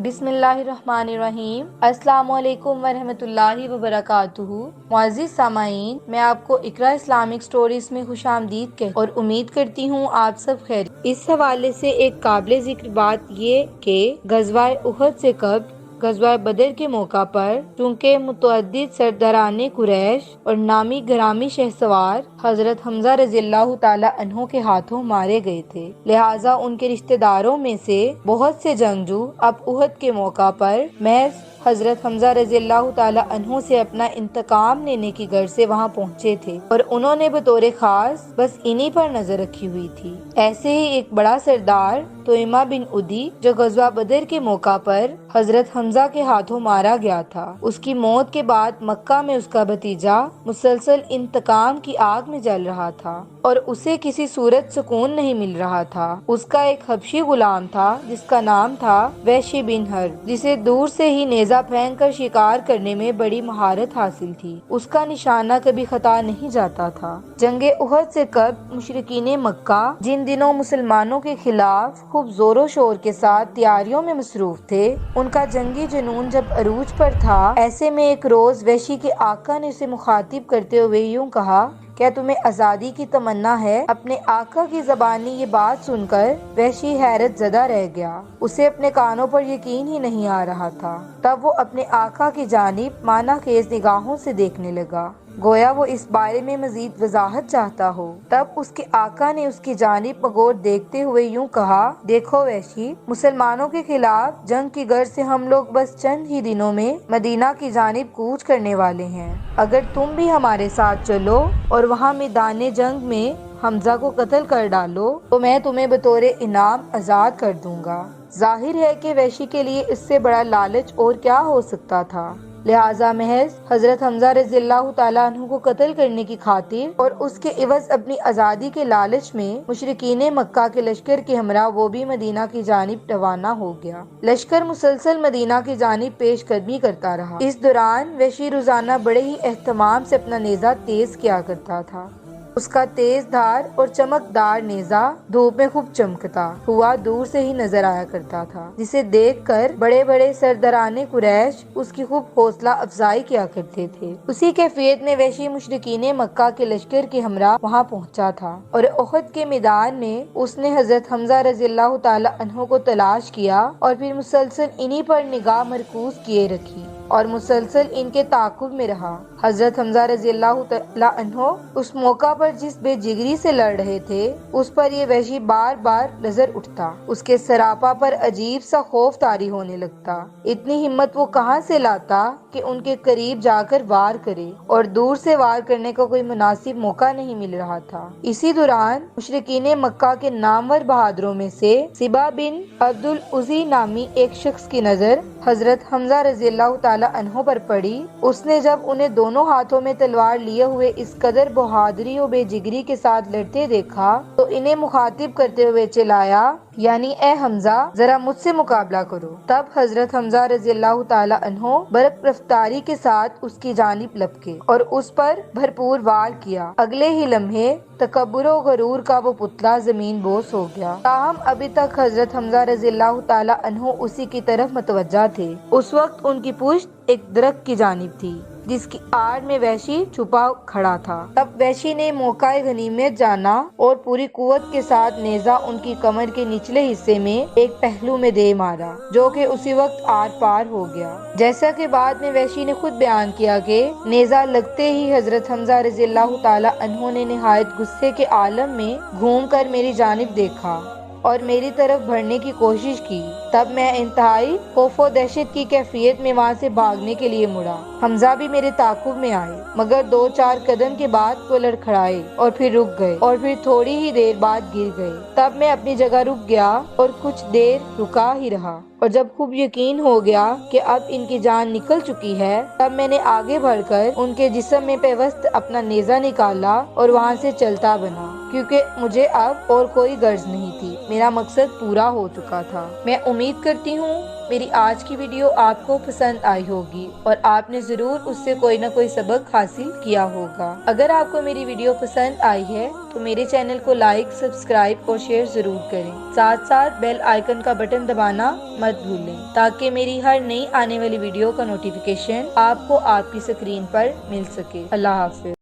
بسم اللہ الرحمن الرحیم۔ السلام علیکم ورحمۃ اللہ وبرکاتہ۔ معزز سامعین، میں آپ کو اقرا اسلامک سٹوریز میں خوش آمدید کہتی اور امید کرتی ہوں آپ سب خیر۔ اس حوالے سے ایک قابل ذکر بات یہ کہ غزوہ احد سے قبل غزوہ بدر کے موقع پر چونکہ متعدد سرداران قریش اور نامی گرامی شہسوار حضرت حمزہ رضی اللہ تعالی عنہ کے ہاتھوں مارے گئے تھے، لہٰذا ان کے رشتہ داروں میں سے بہت سے جنگجو اب احد کے موقع پر محض حضرت حمزہ رضی اللہ تعالی عنہ سے اپنا انتقام لینے کی غرض سے وہاں پہنچے تھے اور انہوں نے بطور خاص بس انہی پر نظر رکھی ہوئی تھی۔ ایسے ہی ایک بڑا سردار طعیمہ بن عدی جو غزوہ بدر کے موقع پر حضرت حمزہ کے ہاتھوں مارا گیا تھا، اس کی موت کے بعد مکہ میں اس کا بھتیجا مسلسل انتقام کی آگ میں جل رہا تھا اور اسے کسی صورت سکون نہیں مل رہا تھا۔ اس کا ایک حبشی غلام تھا جس کا نام تھا وحشی بن حرب، جسے دور سے ہی نیزہ پھینک کر شکار کرنے میں بڑی مہارت حاصل تھی۔ اس کا نشانہ کبھی خطا نہیں جاتا تھا۔ جنگ احد سے قبل مشرکین مکہ جن دنوں مسلمانوں کے خلاف خوب زور و شور کے ساتھ تیاریوں میں مصروف تھے، ان کا جنگی جنون جب عروج پر تھا، ایسے میں ایک روز وحشی کے آقا نے اسے مخاطب کرتے ہوئے یوں کہا، کیا تمہیں آزادی کی تمنا ہے؟ اپنے آقا کی زبانی یہ بات سن کر وحشی حیرت زدہ رہ گیا۔ اسے اپنے کانوں پر یقین ہی نہیں آ رہا تھا۔ تب وہ اپنے آقا کی جانب معنی خیز نگاہوں سے دیکھنے لگا، گویا وہ اس بارے میں مزید وضاحت چاہتا ہو۔ تب اس کے آقا نے اس کی جانب بغور دیکھتے ہوئے یوں کہا، دیکھو وحشی، مسلمانوں کے خلاف جنگ کی غرض سے ہم لوگ بس چند ہی دنوں میں مدینہ کی جانب کوچ کرنے والے ہیں۔ اگر تم بھی ہمارے ساتھ چلو اور وہاں میدان جنگ میں حمزہ کو قتل کر ڈالو تو میں تمہیں بطور انعام آزاد کر دوں گا۔ ظاہر ہے کہ وحشی کے لیے اس سے بڑا لالچ اور کیا ہو سکتا تھا، لہٰذا محض حضرت حمزہ رضی اللہ تعالیٰ عنہ کو قتل کرنے کی خاطر اور اس کے عوض اپنی آزادی کے لالچ میں مشرکین مکہ کے لشکر کے ہمراہ وہ بھی مدینہ کی جانب روانہ ہو گیا۔ لشکر مسلسل مدینہ کی جانب پیش قدمی کرتا رہا۔ اس دوران وحشی روزانہ بڑے ہی اہتمام سے اپنا نیزہ تیز کیا کرتا تھا۔ اس کا تیز دھار اور چمکدار نیزہ دھوپ میں خوب چمکتا ہوا دور سے ہی نظر آیا کرتا تھا، جسے دیکھ کر بڑے بڑے سرداران قریش اس کی خوب حوصلہ افزائی کیا کرتے تھے۔ اسی کیفیت میں وحشی مشرکین مکہ کے لشکر کے ہمراہ وہاں پہنچا تھا اور احد کے میدان میں اس نے حضرت حمزہ رضی اللہ تعالی عنہ کو تلاش کیا اور پھر مسلسل انہی پر نگاہ مرکوز کیے رکھی اور مسلسل ان کے تعاقب میں رہا۔ حضرت حمزہ رضی اللہ تعالی عنہ اس موقع پر جس بے جگری سے لڑ رہے تھے، اس پر یہ وحشی بار بار نظر اٹھتا، اس کے سراپا پر عجیب سا خوف طاری ہونے لگتا۔ اتنی ہمت وہ کہاں سے لاتا کہ ان کے قریب جا کر وار کرے، اور دور سے وار کرنے کا کوئی مناسب موقع نہیں مل رہا تھا۔ اسی دوران مشرکین مکہ کے نامور بہادروں میں سے سبا بن عبد العزی نامی ایک شخص کی نظر حضرت حمزہ رضی اللہ تعالی عنہ پر پڑی۔ اس نے جب انہیں دونوں ہاتھوں میں تلوار لیے ہوئے اس قدر بہادری و بے جگری کے ساتھ لڑتے دیکھا تو انہیں مخاطب کرتے ہوئے چلایا، یعنی اے حمزہ، ذرا مجھ سے مقابلہ کرو۔ تب حضرت حمزہ رضی اللہ تعالی عنہ برق رفتاری کے ساتھ اس کی جانب لپکے اور اس پر بھرپور وار کیا۔ اگلے ہی لمحے تکبر و غرور کا وہ پتلا زمین بوس ہو گیا۔ تاہم ابھی تک حضرت حمزہ رضی اللہ تعالی عنہ اسی کی طرف متوجہ تھے۔ اس وقت ان کی پشت ایک درخت کی جانب تھی جس کی آڑ میں وحشی چھپا کھڑا تھا۔ تب وحشی نے موقع غنیمت جانا اور پوری قوت کے ساتھ نیزہ ان کی کمر کے نچلے حصے میں ایک پہلو میں دے مارا، جو کہ اسی وقت آر پار ہو گیا۔ جیسا کہ بعد میں وحشی نے خود بیان کیا کہ نیزہ لگتے ہی حضرت حمزہ رضی اللہ تعالی عنہ نے نہایت غصے کے عالم میں گھوم کر میری جانب دیکھا اور میری طرف بڑھنے کی کوشش کی۔ تب میں انتہائی خوف و دہشت کی کیفیت میں وہاں سے بھاگنے کے لیے مڑا۔ حمزہ بھی میرے تعاقب میں آئے، مگر 2-4 قدم کے بعد وہ لڑکھڑائے اور پھر رک گئے اور پھر تھوڑی ہی دیر بعد گر گئے۔ تب میں اپنی جگہ رک گیا اور کچھ دیر رکا ہی رہا، اور جب خوب یقین ہو گیا کہ اب ان کی جان نکل چکی ہے، تب میں نے آگے بڑھ کر ان کے جسم میں پیوست اپنا نیزہ نکالا اور وہاں سے چلتا بنا، کیونکہ مجھے اب اور کوئی غرض نہیں تھی۔ میرا مقصد پورا ہو چکا تھا۔ میں امید کرتی ہوں میری آج کی ویڈیو آپ کو پسند آئی ہوگی اور آپ نے ضرور اس سے کوئی نہ کوئی سبق حاصل کیا ہوگا۔ اگر آپ کو میری ویڈیو پسند آئی ہے تو میرے چینل کو لائک، سبسکرائب اور شیئر ضرور کریں۔ ساتھ ساتھ بیل آئیکن کا بٹن دبانا مت بھولیں تاکہ میری ہر نئی آنے والی ویڈیو کا نوٹیفیکیشن آپ کو آپ کی اسکرین پر مل سکے۔ اللہ حافظ۔